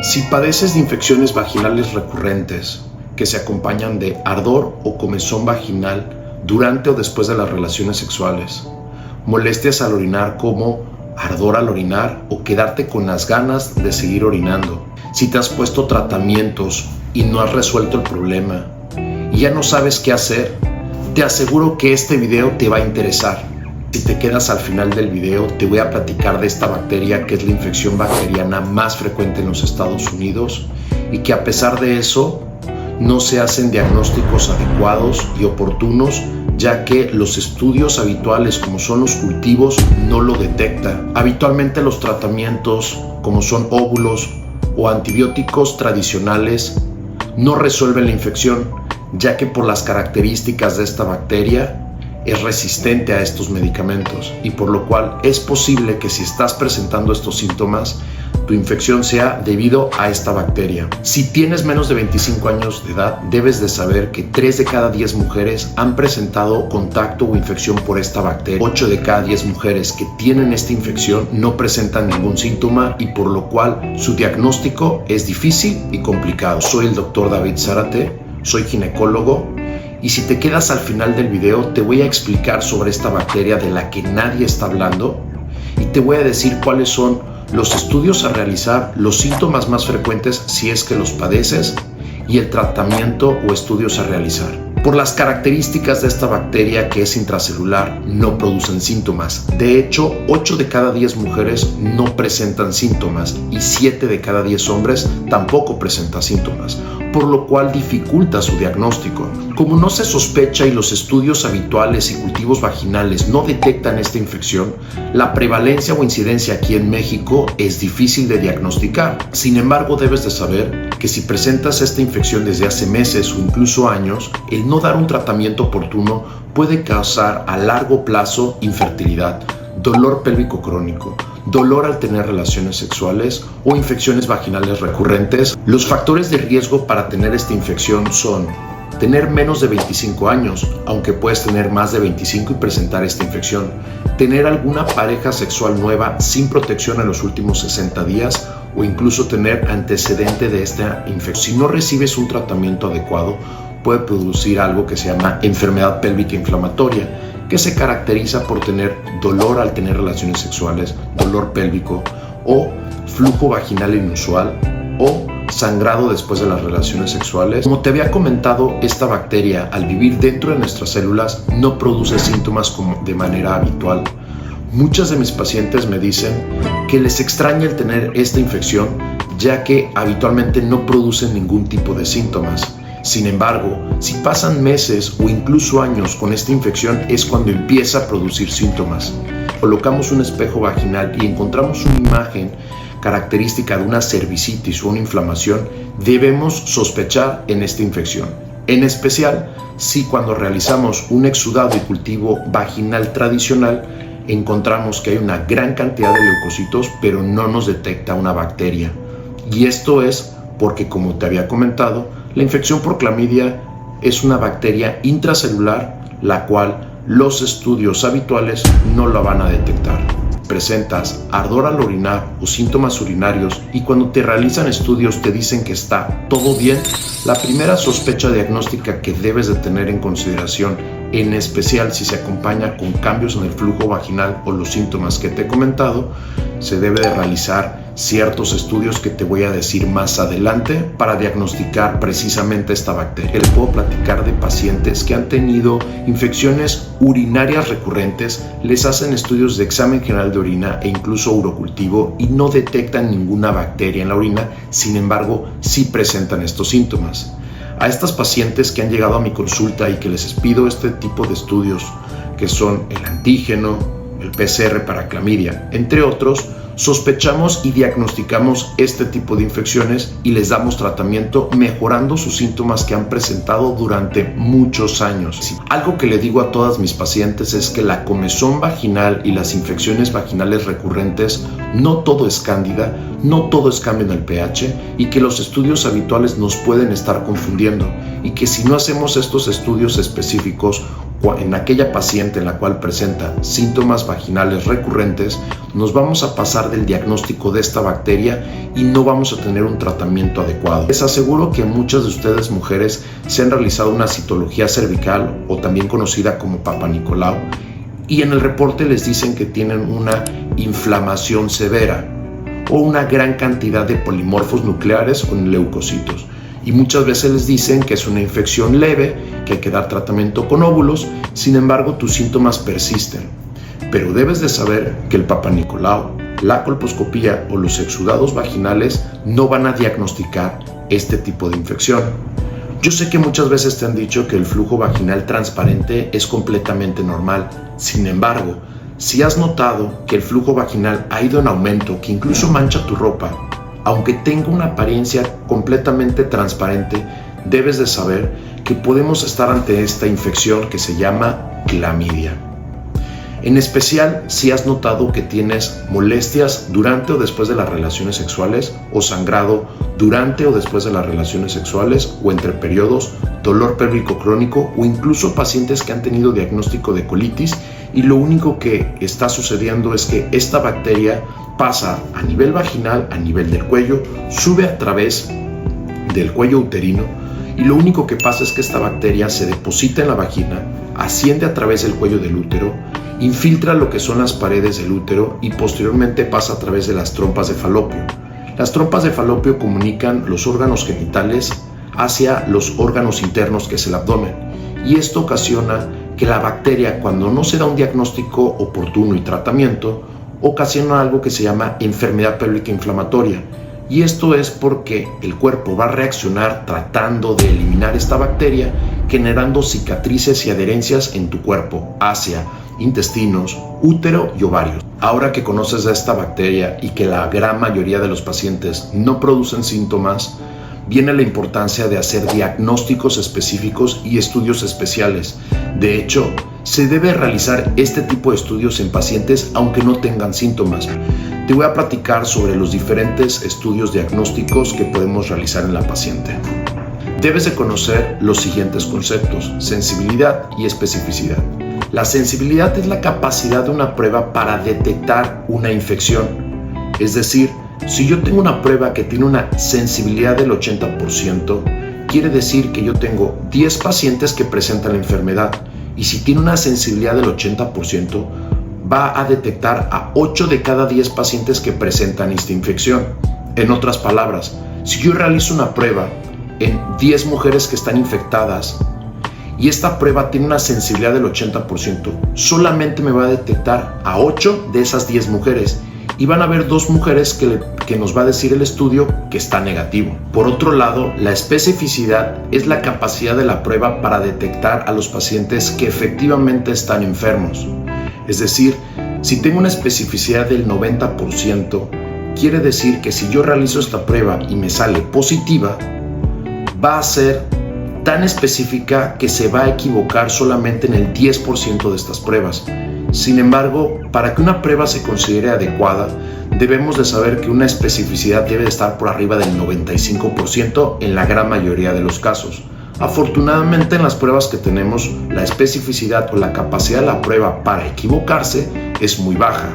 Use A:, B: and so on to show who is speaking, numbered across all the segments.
A: Si padeces de infecciones vaginales recurrentes que se acompañan de ardor o comezón vaginal durante o después de las relaciones sexuales, molestias al orinar como ardor al orinar o quedarte con las ganas de seguir orinando, si te has puesto tratamientos y no has resuelto el problema y ya no sabes qué hacer, te aseguro que este video te va a interesar. Si te quedas al final del video, te voy a platicar de esta bacteria que es la infección bacteriana más frecuente en los Estados Unidos y que a pesar de eso no se hacen diagnósticos adecuados y oportunos, ya que los estudios habituales como son los cultivos no lo detectan. Habitualmente los tratamientos como son óvulos o antibióticos tradicionales no resuelven la infección, ya que por las características de esta bacteria es resistente a estos medicamentos y por lo cual es posible que si estás presentando estos síntomas, tu infección sea debido a esta bacteria. Si tienes menos de 25 años de edad, debes de saber que 3 de cada 10 mujeres han presentado contacto o infección por esta bacteria. 8 de cada 10 mujeres que tienen esta infección no presentan ningún síntoma y por lo cual su diagnóstico es difícil y complicado. Soy el Dr. David Zárate, soy ginecólogo. Y si te quedas al final del video, te voy a explicar sobre esta bacteria de la que nadie está hablando y te voy a decir cuáles son los estudios a realizar, los síntomas más frecuentes si es que los padeces y el tratamiento o estudios a realizar. Por las características de esta bacteria que es intracelular, no producen síntomas. De hecho, 8 de cada 10 mujeres no presentan síntomas y 7 de cada 10 hombres tampoco presentan síntomas, por lo cual dificulta su diagnóstico. Como no se sospecha y los estudios habituales y cultivos vaginales no detectan esta infección, la prevalencia o incidencia aquí en México es difícil de diagnosticar. Sin embargo, debes de saber que si presentas esta infección desde hace meses o incluso años, el no dar un tratamiento oportuno puede causar a largo plazo infertilidad, dolor pélvico crónico, dolor al tener relaciones sexuales o infecciones vaginales recurrentes. Los factores de riesgo para tener esta infección son tener menos de 25 años, aunque puedes tener más de 25 y presentar esta infección, tener alguna pareja sexual nueva sin protección en los últimos 60 días o incluso tener antecedente de esta infección. Si no recibes un tratamiento adecuado, puede producir algo que se llama enfermedad pélvica inflamatoria, que se caracteriza por tener dolor al tener relaciones sexuales, dolor pélvico o flujo vaginal inusual o sangrado después de las relaciones sexuales. Como te había comentado, esta bacteria al vivir dentro de nuestras células no produce síntomas como de manera habitual. Muchas de mis pacientes me dicen que les extraña el tener esta infección, ya que habitualmente no producen ningún tipo de síntomas. Sin embargo, si pasan meses o incluso años con esta infección es cuando empieza a producir síntomas. Colocamos un espejo vaginal y encontramos una imagen característica de una cervicitis o una inflamación, debemos sospechar en esta infección. En especial, si cuando realizamos un exudado y cultivo vaginal tradicional, encontramos que hay una gran cantidad de leucocitos, pero no nos detecta una bacteria. Y esto es porque, como te había comentado, la infección por clamidia es una bacteria intracelular, la cual los estudios habituales no la van a detectar. Presentas ardor al orinar o síntomas urinarios y cuando te realizan estudios te dicen que está todo bien, la primera sospecha diagnóstica que debes de tener en consideración, en especial si se acompaña con cambios en el flujo vaginal o los síntomas que te he comentado, se debe de realizar ciertos estudios que te voy a decir más adelante para diagnosticar precisamente esta bacteria. Les puedo platicar de pacientes que han tenido infecciones urinarias recurrentes, les hacen estudios de examen general de orina e incluso urocultivo y no detectan ninguna bacteria en la orina, sin embargo, sí presentan estos síntomas. A estas pacientes que han llegado a mi consulta y que les pido este tipo de estudios, que son el antígeno, el PCR para clamidia, entre otros, sospechamos y diagnosticamos este tipo de infecciones y les damos tratamiento mejorando sus síntomas que han presentado durante muchos años. Algo que le digo a todas mis pacientes es que la comezón vaginal y las infecciones vaginales recurrentes no todo es cándida, no todo es cambio en el pH y que los estudios habituales nos pueden estar confundiendo y que si no hacemos estos estudios específicos, en aquella paciente en la cual presenta síntomas vaginales recurrentes, nos vamos a pasar del diagnóstico de esta bacteria y no vamos a tener un tratamiento adecuado. Les aseguro que muchas de ustedes mujeres se han realizado una citología cervical o también conocida como Papa Nicolau y en el reporte les dicen que tienen una inflamación severa o una gran cantidad de polimorfos nucleares con leucocitos. Y muchas veces les dicen que es una infección leve, que hay que dar tratamiento con óvulos, sin embargo tus síntomas persisten. Pero debes de saber que el Papa Nicolau, la colposcopía o los exudados vaginales no van a diagnosticar este tipo de infección. Yo sé que muchas veces te han dicho que el flujo vaginal transparente es completamente normal, sin embargo, si has notado que el flujo vaginal ha ido en aumento, que incluso mancha tu ropa, aunque tenga una apariencia completamente transparente, debes de saber que podemos estar ante esta infección que se llama clamidia. En especial si has notado que tienes molestias durante o después de las relaciones sexuales o sangrado durante o después de las relaciones sexuales o entre periodos, dolor pélvico crónico o incluso pacientes que han tenido diagnóstico de colitis y lo único que está sucediendo es que esta bacteria pasa a nivel vaginal, a nivel del cuello, sube a través del cuello uterino y lo único que pasa es que esta bacteria se deposita en la vagina, asciende a través del cuello del útero, infiltra lo que son las paredes del útero y posteriormente pasa a través de las trompas de falopio. Las trompas de falopio comunican los órganos genitales hacia los órganos internos que es el abdomen y esto ocasiona que la bacteria, cuando no se da un diagnóstico oportuno y tratamiento, ocasiona algo que se llama enfermedad pélvica inflamatoria. Y esto es porque el cuerpo va a reaccionar tratando de eliminar esta bacteria, generando cicatrices y adherencias en tu cuerpo, hacia intestinos, útero y ovarios. Ahora que conoces a esta bacteria y que la gran mayoría de los pacientes no producen síntomas, viene la importancia de hacer diagnósticos específicos y estudios especiales. De hecho, se debe realizar este tipo de estudios en pacientes aunque no tengan síntomas. Te voy a platicar sobre los diferentes estudios diagnósticos que podemos realizar en la paciente. Debes de conocer los siguientes conceptos: sensibilidad y especificidad. La sensibilidad es la capacidad de una prueba para detectar una infección. Es decir, si yo tengo una prueba que tiene una sensibilidad del 80%, quiere decir que yo tengo 10 pacientes que presentan la enfermedad. Y si tiene una sensibilidad del 80%, va a detectar a 8 de cada 10 pacientes que presentan esta infección. En otras palabras, si yo realizo una prueba en 10 mujeres que están infectadas y esta prueba tiene una sensibilidad del 80%, solamente me va a detectar a 8 de esas 10 mujeres y van a haber 2 mujeres que nos va a decir el estudio que está negativo. Por otro lado, la especificidad es la capacidad de la prueba para detectar a los pacientes que efectivamente están enfermos. Es decir, si tengo una especificidad del 90%, quiere decir que si yo realizo esta prueba y me sale positiva, va a ser tan específica que se va a equivocar solamente en el 10% de estas pruebas. Sin embargo, para que una prueba se considere adecuada, debemos de saber que una especificidad debe estar por arriba del 95% en la gran mayoría de los casos. Afortunadamente, en las pruebas que tenemos, la especificidad o la capacidad de la prueba para equivocarse es muy baja.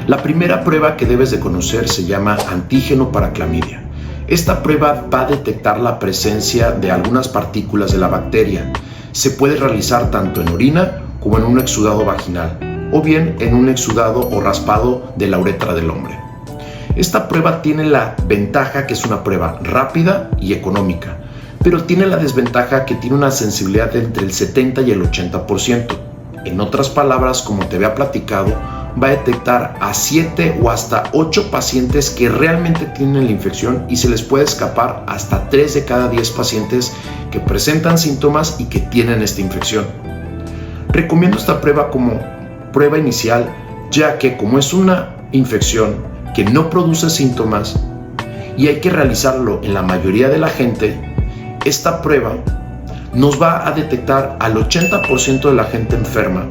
A: La primera prueba que debes de conocer se llama antígeno para clamidia. Esta prueba va a detectar la presencia de algunas partículas de la bacteria. Se puede realizar tanto en orina como en un exudado vaginal, o bien en un exudado o raspado de la uretra del hombre. Esta prueba tiene la ventaja que es una prueba rápida y económica, pero tiene la desventaja que tiene una sensibilidad de entre el 70 y el 80%. En otras palabras, como te había platicado, va a detectar a 7 o hasta 8 pacientes que realmente tienen la infección y se les puede escapar hasta 3 de cada 10 pacientes que presentan síntomas y que tienen esta infección. Recomiendo esta prueba como prueba inicial, ya que como es una infección que no produce síntomas y hay que realizarlo en la mayoría de la gente, esta prueba nos va a detectar al 80% de la gente enferma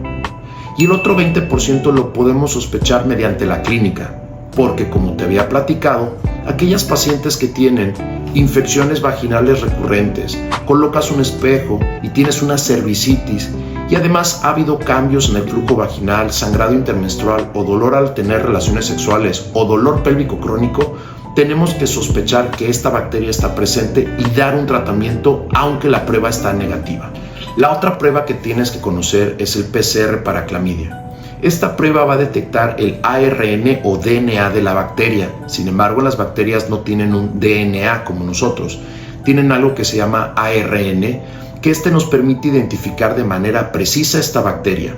A: y el otro 20% lo podemos sospechar mediante la clínica, porque como te había platicado, aquellas pacientes que tienen infecciones vaginales recurrentes, colocas un espejo y tienes una cervicitis y además ha habido cambios en el flujo vaginal, sangrado intermenstrual o dolor al tener relaciones sexuales o dolor pélvico crónico, tenemos que sospechar que esta bacteria está presente y dar un tratamiento aunque la prueba está negativa. La otra prueba que tienes que conocer es el PCR para clamidia. Esta prueba va a detectar el ARN o DNA de la bacteria. Sin embargo, las bacterias no tienen un DNA como nosotros. Tienen algo que se llama ARN, que nos permite identificar de manera precisa esta bacteria.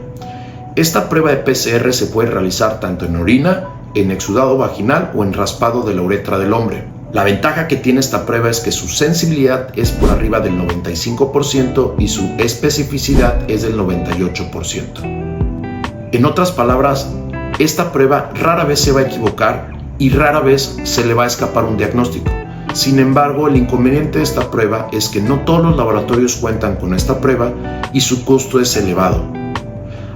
A: Esta prueba de PCR se puede realizar tanto en orina, en exudado vaginal o en raspado de la uretra del hombre. La ventaja que tiene esta prueba es que su sensibilidad es por arriba del 95% y su especificidad es del 98%. En otras palabras, esta prueba rara vez se va a equivocar y rara vez se le va a escapar un diagnóstico. Sin embargo, el inconveniente de esta prueba es que no todos los laboratorios cuentan con esta prueba y su costo es elevado.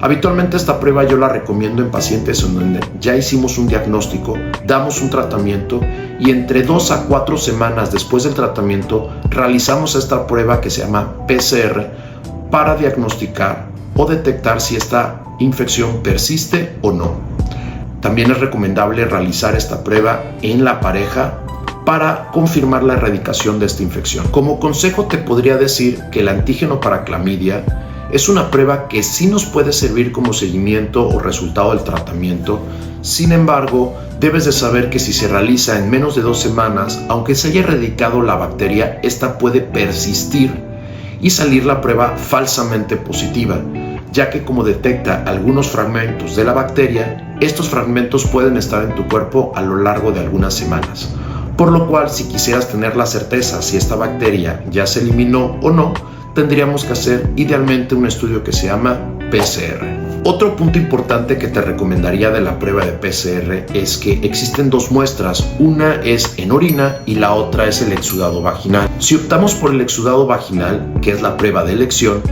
A: Habitualmente esta prueba yo la recomiendo en pacientes en donde ya hicimos un diagnóstico, damos un tratamiento y entre 2 a 4 semanas después del tratamiento realizamos esta prueba que se llama PCR para diagnosticar o detectar si esta infección persiste o no. También es recomendable realizar esta prueba en la pareja para confirmar la erradicación de esta infección. Como consejo te podría decir que el antígeno para clamidia es una prueba que sí nos puede servir como seguimiento o resultado del tratamiento. Sin embargo, debes de saber que si se realiza en menos de 2 semanas, aunque se haya erradicado la bacteria, esta puede persistir y salir la prueba falsamente positiva, ya que como detecta algunos fragmentos de la bacteria, estos fragmentos pueden estar en tu cuerpo a lo largo de algunas semanas. Por lo cual, si quisieras tener la certeza si esta bacteria ya se eliminó o no, tendríamos que hacer idealmente un estudio que se llama PCR. Otro punto importante que te recomendaría de la prueba de PCR es que existen 2 muestras, una es en orina y la otra es el exudado vaginal. Si optamos por el exudado vaginal, que es la prueba de elección,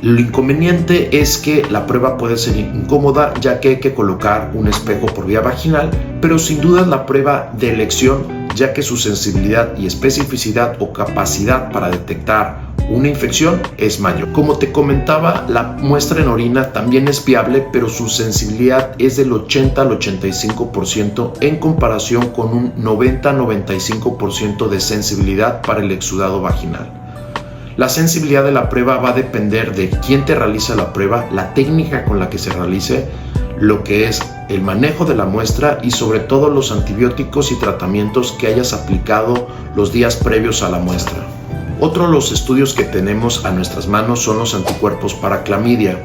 A: lo inconveniente es que la prueba puede ser incómoda, ya que hay que colocar un espejo por vía vaginal, pero sin duda es la prueba de elección, ya que su sensibilidad y especificidad o capacidad para detectar una infección es mayor. Como te comentaba, la muestra en orina también es viable, pero su sensibilidad es del 80 al 85% en comparación con un 90-95% de sensibilidad para el exudado vaginal. La sensibilidad de la prueba va a depender de quién te realiza la prueba, la técnica con la que se realice, lo que es el manejo de la muestra y sobre todo los antibióticos y tratamientos que hayas aplicado los días previos a la muestra. Otro de los estudios que tenemos a nuestras manos son los anticuerpos para clamidia.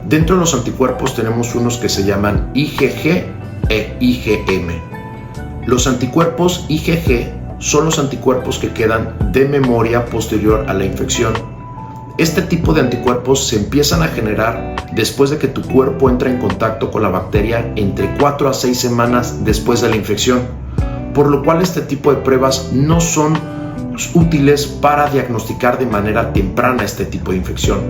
A: Dentro de los anticuerpos tenemos unos que se llaman IgG e IgM. Los anticuerpos IgG son los anticuerpos que quedan de memoria posterior a la infección. Este tipo de anticuerpos se empiezan a generar después de que tu cuerpo entra en contacto con la bacteria entre 4 a 6 semanas después de la infección, por lo cual este tipo de pruebas no son útiles para diagnosticar de manera temprana este tipo de infección.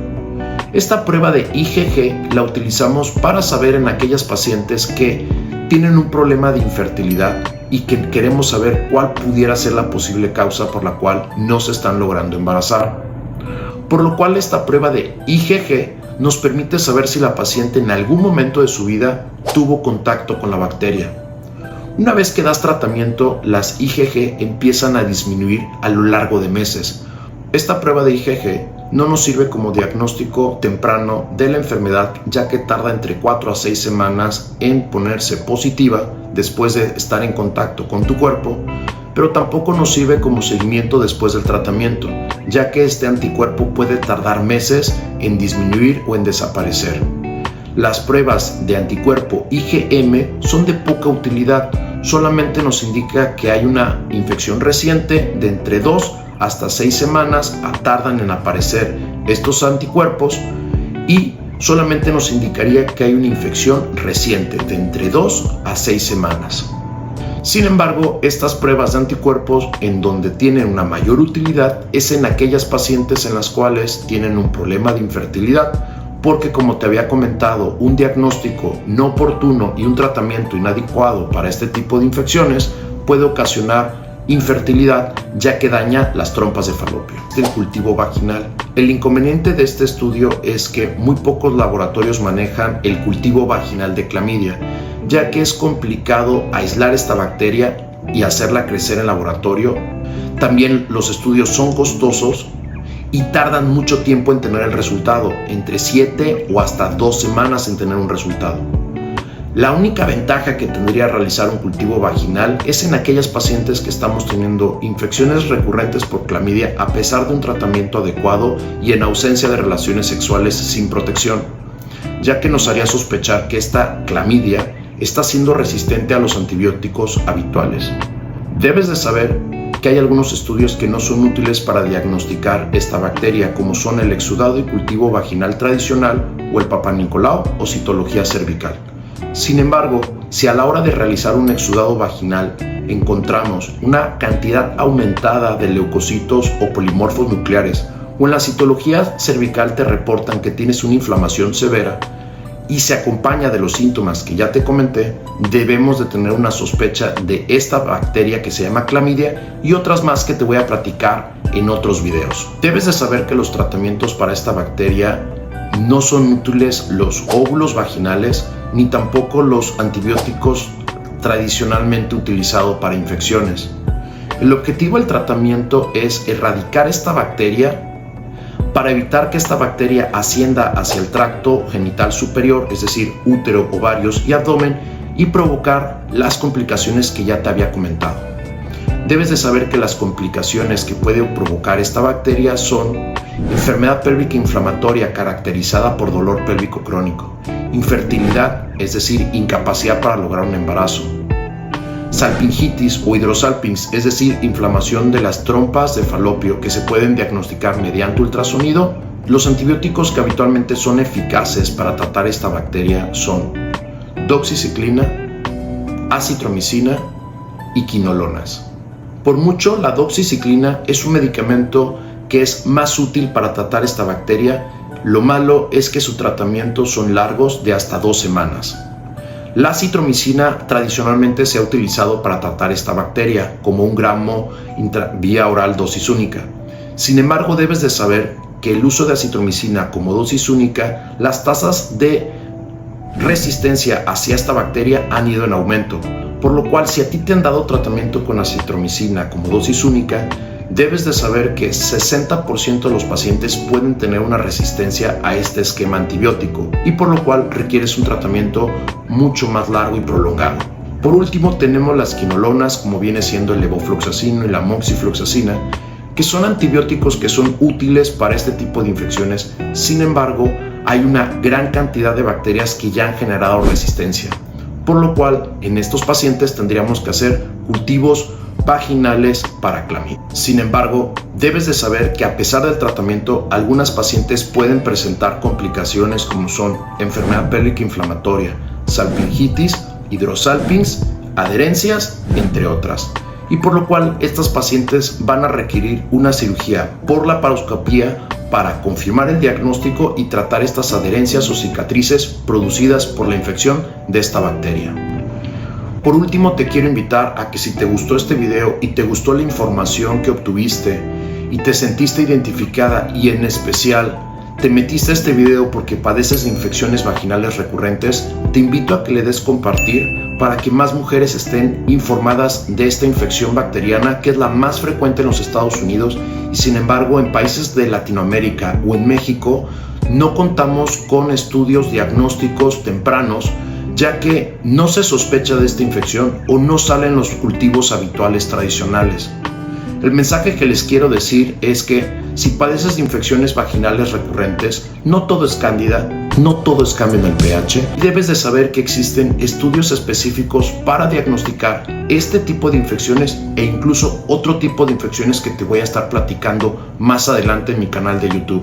A: Esta prueba de IgG la utilizamos para saber en aquellas pacientes que tienen un problema de infertilidad y que queremos saber cuál pudiera ser la posible causa por la cual no se están logrando embarazar. Por lo cual esta prueba de IgG nos permite saber si la paciente en algún momento de su vida tuvo contacto con la bacteria. Una vez que das tratamiento, las IgG empiezan a disminuir a lo largo de meses. Esta prueba de IgG no nos sirve como diagnóstico temprano de la enfermedad, ya que tarda entre 4 a 6 semanas en ponerse positiva después de estar en contacto con tu cuerpo, pero tampoco nos sirve como seguimiento después del tratamiento, ya que este anticuerpo puede tardar meses en disminuir o en desaparecer. Las pruebas de anticuerpo IgM son de poca utilidad, solamente nos indica que hay una infección reciente de entre 2 hasta 6 semanas tardan en aparecer estos anticuerpos y solamente nos indicaría que hay una infección reciente de entre 2 a 6 semanas. Sin embargo, estas pruebas de anticuerpos en donde tienen una mayor utilidad es en aquellas pacientes en las cuales tienen un problema de infertilidad, porque como te había comentado, un diagnóstico no oportuno y un tratamiento inadecuado para este tipo de infecciones puede ocasionar infertilidad, ya que daña las trompas de falopio. El cultivo vaginal. El inconveniente de este estudio es que muy pocos laboratorios manejan el cultivo vaginal de clamidia, ya que es complicado aislar esta bacteria y hacerla crecer en laboratorio. También los estudios son costosos y tardan mucho tiempo en tener el resultado, entre 7 o hasta 2 semanas en tener un resultado. La única ventaja que tendría realizar un cultivo vaginal es en aquellas pacientes que estamos teniendo infecciones recurrentes por clamidia a pesar de un tratamiento adecuado y en ausencia de relaciones sexuales sin protección, ya que nos haría sospechar que esta clamidia está siendo resistente a los antibióticos habituales. Debes de saber que hay algunos estudios que no son útiles para diagnosticar esta bacteria, como son el exudado y cultivo vaginal tradicional o el Papá Nicolau o citología cervical. Sin embargo, si a la hora de realizar un exudado vaginal encontramos una cantidad aumentada de leucocitos o polimorfos nucleares, o en la citología cervical te reportan que tienes una inflamación severa y se acompaña de los síntomas que ya te comenté, debemos de tener una sospecha de esta bacteria que se llama clamidia y otras más que te voy a platicar en otros videos. Debes de saber que los tratamientos para esta bacteria no son útiles los óvulos vaginales ni tampoco los antibióticos tradicionalmente utilizados para infecciones. El objetivo del tratamiento es erradicar esta bacteria para evitar que esta bacteria ascienda hacia el tracto genital superior, es decir, útero, ovarios y abdomen, y provocar las complicaciones que ya te había comentado. Debes de saber que las complicaciones que puede provocar esta bacteria son enfermedad pélvica inflamatoria caracterizada por dolor pélvico crónico, infertilidad, es decir, incapacidad para lograr un embarazo, salpingitis o hidrosalpinx, es decir, inflamación de las trompas de falopio que se pueden diagnosticar mediante ultrasonido. Los antibióticos que habitualmente son eficaces para tratar esta bacteria son doxiciclina, acitromicina y quinolonas. Por mucho, la doxiciclina es un medicamento que es más útil para tratar esta bacteria. Lo malo es que su tratamiento son largos de hasta 2 semanas. La acitromicina tradicionalmente se ha utilizado para tratar esta bacteria como 1 gramo vía oral dosis única. Sin embargo, debes de saber que el uso de acitromicina como dosis única, las tasas de resistencia hacia esta bacteria han ido en aumento, por lo cual si a ti te han dado tratamiento con acitromicina como dosis única, debes de saber que 60% de los pacientes pueden tener una resistencia a este esquema antibiótico y por lo cual requieres un tratamiento mucho más largo y prolongado. Por último, tenemos las quinolonas, como viene siendo el levofloxacino y la moxifloxacina, que son antibióticos que son útiles para este tipo de infecciones. Sin embargo, hay una gran cantidad de bacterias que ya han generado resistencia, por lo cual en estos pacientes tendríamos que hacer cultivos vaginales para clamidia. Sin embargo, debes de saber que a pesar del tratamiento, algunas pacientes pueden presentar complicaciones como son enfermedad pélvica inflamatoria, salpingitis, hidrosalpinx, adherencias, entre otras. Y por lo cual estas pacientes van a requerir una cirugía por laparoscopía para confirmar el diagnóstico y tratar estas adherencias o cicatrices producidas por la infección de esta bacteria. Por último, te quiero invitar a que si te gustó este video y te gustó la información que obtuviste y te sentiste identificada y en especial te metiste a este video porque padeces de infecciones vaginales recurrentes, te invito a que le des compartir para que más mujeres estén informadas de esta infección bacteriana que es la más frecuente en los Estados Unidos y sin embargo en países de Latinoamérica o en México no contamos con estudios diagnósticos tempranos, ya que no se sospecha de esta infección o no salen los cultivos habituales tradicionales. El mensaje que les quiero decir es que si padeces de infecciones vaginales recurrentes, no todo es cándida, no todo es cambio en el pH, y debes de saber que existen estudios específicos para diagnosticar este tipo de infecciones e incluso otro tipo de infecciones que te voy a estar platicando más adelante en mi canal de YouTube.